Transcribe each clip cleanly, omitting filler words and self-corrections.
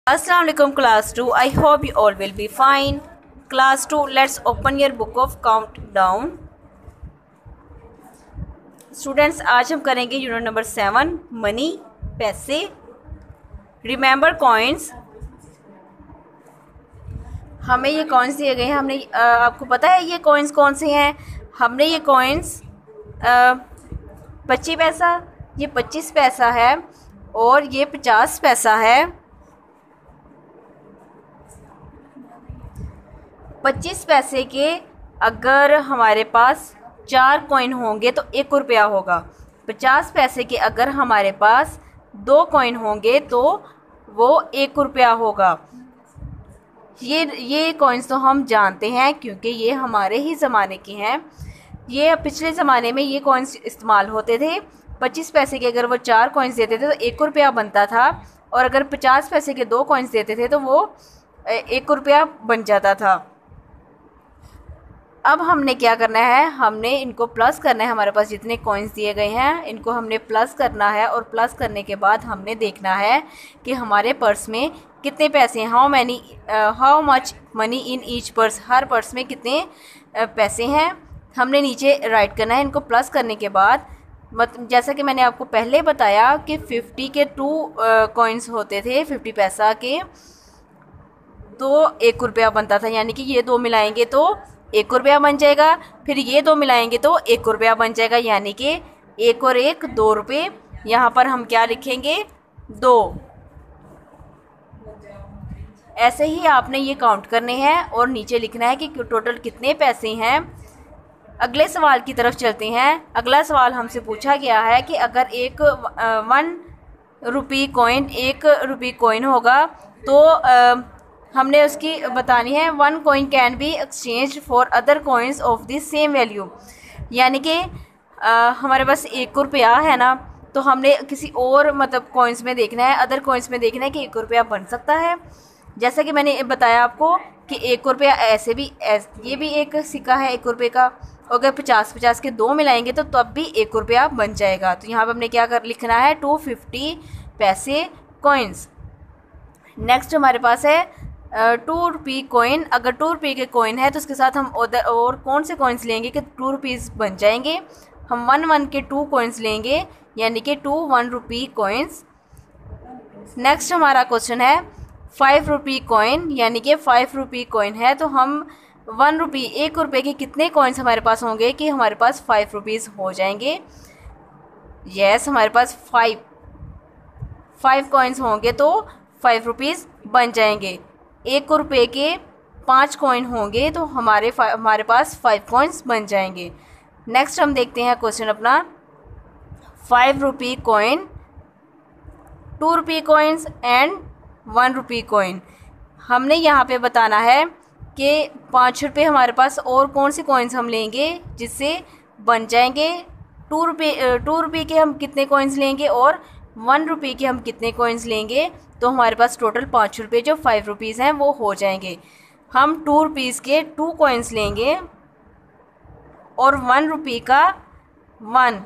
Assalamu alaikum class 2. I hope you all will be fine. Class 2, let's open your book of countdown. Students, आज हम करेंगे unit number 7 money, पैसे. Remember coins. हमें ये coins दिए गए हैं. हमने आपको पता है ये कॉइन्स कौन से हैं. हमने ये कॉइन्स 25 पैसा, ये 25 पैसा है और ये 50 पैसा है. 25 पैसे के अगर हमारे पास 4 कॉइन होंगे तो 1 रुपया होगा. 50 पैसे के अगर हमारे पास 2 कॉइन होंगे तो वो 1 रुपया होगा. ये कॉइन्स तो हम जानते हैं क्योंकि ये हमारे ही ज़माने के हैं. ये पिछले ज़माने में ये कॉइन्स इस्तेमाल होते थे. 25 पैसे के अगर वो 4 कॉइन्स देते थे तो 1 रुपया बनता था, और अगर 50 पैसे के 2 कॉइन्स देते थे तो वो 1 रुपया बन जाता था. अब हमने क्या करना है, हमने इनको प्लस करना है. हमारे पास जितने कॉइन्स दिए गए हैं इनको हमने प्लस करना है, और प्लस करने के बाद हमने देखना है कि हमारे पर्स में कितने पैसे हैं. How much money in each purse. Her purse में कितने पैसे हैं हमने नीचे राइट करना है. इनको प्लस करने के बाद जैसा कि मैंने आपको पहले बताया कि 50 के 2 कॉइन्स होते थे, 50 पैसा के, तो 1 रुपया बनता था. यानी कि ये 2 मिलाएंगे तो 1 रुपया बन जाएगा, फिर ये 2 मिलाएंगे तो 1 रुपया बन जाएगा. यानी कि 1 और 1 2 रुपये. यहाँ पर हम क्या लिखेंगे, 2. ऐसे ही आपने ये काउंट करने हैं और नीचे लिखना है कि टोटल कितने पैसे हैं. अगले सवाल की तरफ चलते हैं. अगला सवाल हमसे पूछा गया है कि अगर एक 1 रुपी कॉइन 1 रुपी कॉइन होगा तो हमने उसकी बतानी है 1 coin can be exchange for other coins of the same value. यानी कि हमारे पास 1 रुपया है ना, तो हमने किसी और मतलब कॉइन्स में देखना है, अदर कॉइन्स में देखना है कि 1 रुपया बन सकता है. जैसा कि मैंने बताया आपको कि 1 रुपया ऐसे भी ये भी एक सिक्का है 1 रुपये का. अगर 50 के 2 मिलाएंगे तो तब भी 1 रुपया बन जाएगा. तो यहाँ पर हमने क्या लिखना है, 250 पैसे कॉइन्स. नेक्स्ट हमारे पास है 2 रुपी कॉइन. अगर 2 रुपये के कॉइन है तो उसके साथ हम और कौन से कॉइन्स लेंगे कि 2 रुपीज़ बन जाएंगे. हम 1 के 2 कॉइन्स लेंगे, यानी कि 2 1 रुपी कॉइन्स. नेक्स्ट हमारा क्वेश्चन है 5 रुपी कॉइन. यानी कि 5 रुपी कॉइन है तो हम 1 रुपी 1 रुपये के कितने कॉइन्स हमारे पास होंगे कि हमारे पास 5 रुपीज़ हो जाएंगे. यस, हमारे पास 5 कॉइन्स होंगे तो 5 रुपीज़ बन जाएंगे. 1 रुपये के 5 कॉइन होंगे तो हमारे पास 5 कॉइन्स बन जाएंगे. नेक्स्ट हम देखते हैं क्वेश्चन अपना 5 rupee coin, 2 rupee coins and 1 rupee coin. हमने यहाँ पे बताना है कि 5 रुपये हमारे पास और कौन से कॉइन्स हम लेंगे जिससे बन जाएंगे. 2 रुपये के हम कितने कॉइन्स लेंगे और 1 रुपये के हम कितने कॉइन्स लेंगे, तो हमारे पास टोटल 5 रुपये जो 5 रुपीज़ हैं वो हो जाएंगे. हम 2 रुपीज़ के 2 कॉइन्स लेंगे और 1 रुपये का 1.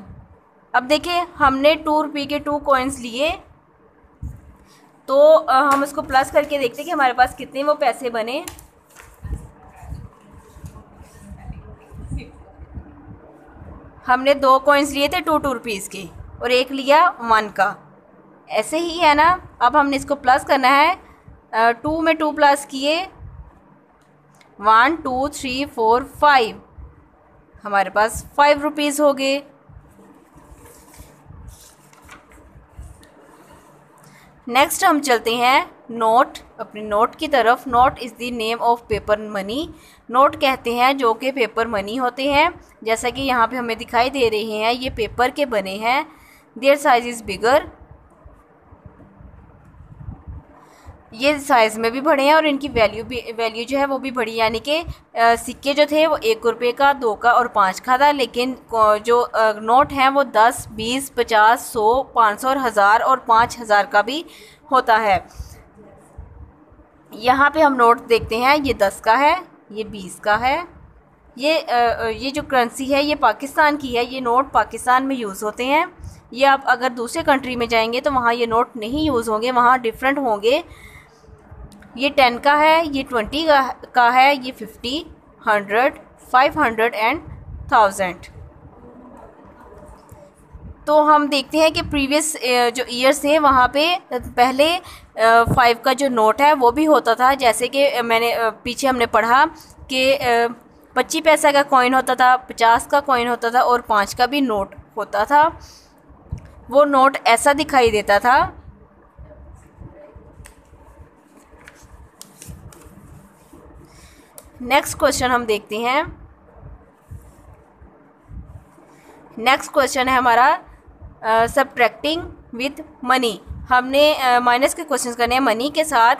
अब देखिए हमने 2 रुपये के 2 कॉइन्स लिए तो हम इसको प्लस करके देखते हैं कि हमारे पास कितने वो पैसे बने. हमने 2 कॉइन्स लिए थे 2 रुपीज़ के और 1 लिया 1 का. ऐसे ही है ना. अब हमने इसको प्लस करना है. 2 में 2 प्लस किए, 1 2 3 4 5, हमारे पास 5 रुपीज़ हो गए. नेक्स्ट हम चलते हैं नोट, अपने नोट की तरफ. Note is the name of paper money. Note कहते हैं जो कि पेपर मनी होते हैं. जैसा कि यहाँ पे हमें दिखाई दे रहे हैं ये पेपर के बने हैं. Their size is bigger. ये साइज़ में भी बड़े हैं और इनकी वैल्यू जो है वो भी बड़ी. यानी कि सिक्के जो थे वो 1 रुपये का, 2 का और 5 का था, लेकिन जो नोट हैं वो 10 20 50 100 500 और 1000 और 5000 का भी होता है. यहाँ पे हम नोट देखते हैं. ये 10 का है, ये 20 का है. ये जो करेंसी है ये पाकिस्तान की है. ये नोट पाकिस्तान में यूज़ होते हैं. ये आप अगर दूसरे कंट्री में जाएंगे तो वहाँ ये नोट नहीं यूज़ होंगे, वहाँ डिफरेंट होंगे. ये 10 का है, ये 20 का है, ये 50, 100, 500 एंड 1000। तो हम देखते हैं कि प्रीवियस जो ईयर्स थे वहाँ पे पहले 5 का जो नोट है वो भी होता था, जैसे कि मैंने पीछे हमने पढ़ा कि 25 पैसा का कॉइन होता था, 50 का कॉइन होता था और 5 का भी नोट होता था। वो नोट ऐसा दिखाई देता था। नेक्स्ट क्वेश्चन हम देखते हैं। नेक्स्ट क्वेश्चन है हमारा सब्ट्रैक्टिंग विद मनी। हमने माइनस के क्वेश्चंस करने हैं मनी के साथ।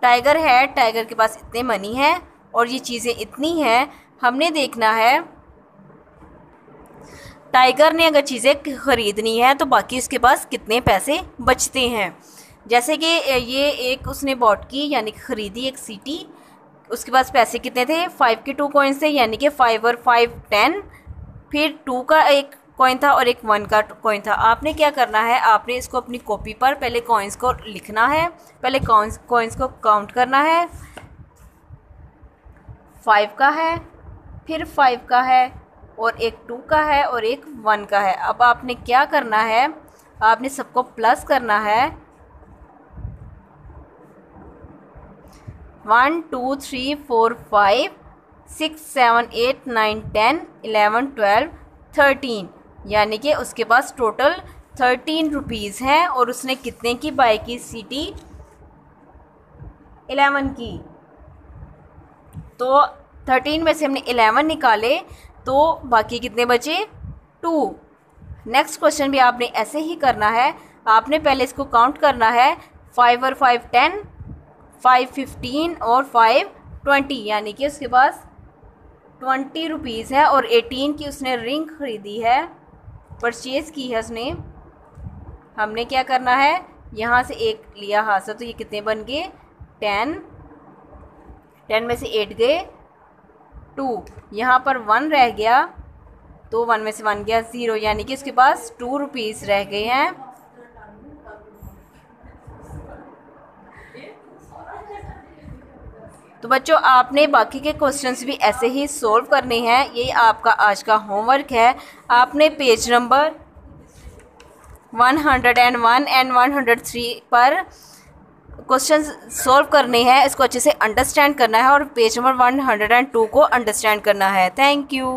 टाइगर है, टाइगर के पास इतने मनी है और ये चीज़ें इतनी हैं। हमने देखना है टाइगर ने अगर चीज़ें ख़रीदनी है तो बाकी उसके पास कितने पैसे बचते हैं। जैसे कि ये एक उसने बॉट की यानी कि ख़रीदी एक सीटी, उसके पास पैसे कितने थे, 5 के 2 कॉइन्स थे यानी कि 5 और 5 10, फिर 2 का एक कॉइन था और एक 1 का कॉइन था। आपने क्या करना है, आपने इसको अपनी कॉपी पर पहले कॉइन्स को लिखना है, पहले कॉइन्स को काउंट करना है। 5 का है, फिर 5 का है और एक 2 का है और एक 1 का है। अब आपने क्या करना है, आपने सबको प्लस करना है। 1 2 3 4 5 6 7 8 9 10 11 12 13 यानी कि उसके पास टोटल 13 रुपीज़ हैं और उसने कितने की बाय की सीटी, 11 की। तो 13 में से हमने 11 निकाले तो बाकी कितने बचे, 2। नेक्स्ट क्वेश्चन भी आपने ऐसे ही करना है। आपने पहले इसको काउंट करना है, 5 और 5 10, 5 15 और 5 20 यानी कि उसके पास 20 रुपीज़ है और 18 की उसने रिंग ख़रीदी है, परचेज़ की है उसने। हमने क्या करना है, यहाँ से एक लिया हाथ से तो ये कितने बन गए, 10 में से 8 गए 2, यहाँ पर 1 रह गया तो 1 में से 1 गया 0 यानी कि उसके पास 2 रुपीज़ रह गए हैं। तो बच्चों आपने बाकी के क्वेश्चंस भी ऐसे ही सॉल्व करने हैं। ये आपका आज का होमवर्क है। आपने पेज नंबर 101 एंड 103 पर क्वेश्चंस सॉल्व करने हैं। इसको अच्छे से अंडरस्टैंड करना है और पेज नंबर 102 को अंडरस्टैंड करना है। Thank you.